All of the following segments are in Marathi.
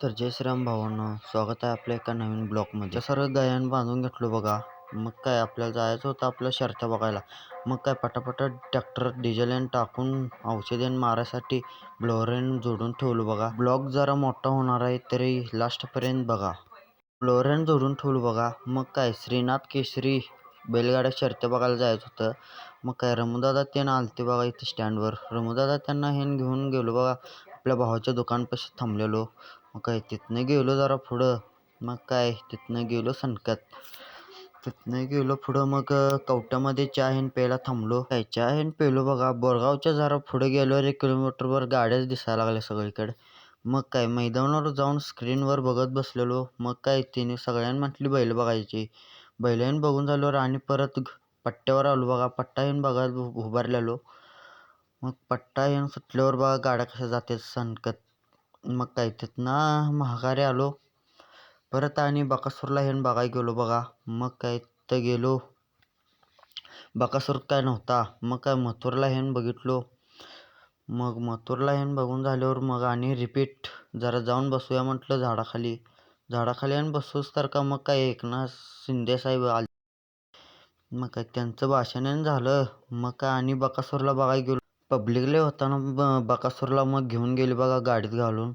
तर जय श्रीराम भावांनो, स्वागत आहे आपल्या एका नवीन ब्लॉगमध्ये. सर्व दह्यान बांधून घेतलो बघा. मग काय आपल्याला जायचं होतं आपल्या शर्त बघायला. मग काय पटापट ट्रॅक्टर डिझेल टाकून औषधेन मारायसाठी ब्लोरेन जोडून ठेवलं बघा. ब्लॉग जरा मोठा होणार आहे तरी लास्टपर्यंत बघा. ब्लोरेन जोडून ठेवलं बघा. मग काय श्रीनाथ केसरी बैलगाड्या शर्त बघायला जायचं होतं. मग काय रमूदादा त्यांना आलते बघा इथं स्टँडवर. रमूदादा त्यांना हे घेऊन गेलो बघा. आपल्या भावाच्या दुकानपाशी थांबलेलो. मग काय तिथनं गेलो जरा पुढं. मग काय तिथनं गेलो सनकात. तिथनं गेलो पुढं. मग कवट्यामध्ये चहा प्यायला थांबलो. काय चहा पेलो बघा. बोरगावच्या जरा पुढे गेलो 1 किलोमीटरवर गाड्याच दिसायला लागल्या सगळीकडे. मग काय मैदानावर जाऊन स्क्रीनवर बघत बसलेलो. मग काय तिने सगळ्यांनी म्हटली बैल बघायची. बैलांनी बघून झाल्यावर आणि परत पट्ट्यावर आलो बघा. पट्टा येऊन बघायला उभारलेलो. मग पट्टा येऊन सुटल्यावर बघा गाड्या कशा जाते सनकत. मग काय तिथनं महागारी आलो. परत आणि बकासूरला बघायला गेलो बघा. मग काय तिथं गेलो. बकासूर काय नव्हता. मग काय मथुरला बघितलो. मग मथुरला बघून झाल्यावर मग आणि रिपीट जरा जाऊन बसूया म्हटलं झाडाखाली बसूच तर का. मग काय एकनाथ शिंदे साहेब आले. मग काय त्यांचं भाषण झालं. मग काय आणि बकासूरला बघायला गेलो. पब्लिकले होताना बकासूरला मग घेऊन गेले बघा गाडीत घालून.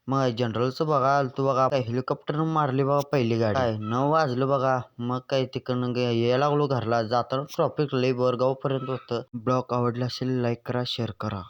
मग जनरलचं बघा आलतो बघा. काय हेलिकॉप्टरनं मारली बघा पहिली गाडी. काय 9 वाजलं बघा. मग काय तिकडनं यायला लागलो घरला. जाताना ट्रॉफिक लय बोरगावपर्यंत होतं. ब्लॉग आवडला असेल लाईक करा, शेअर करा.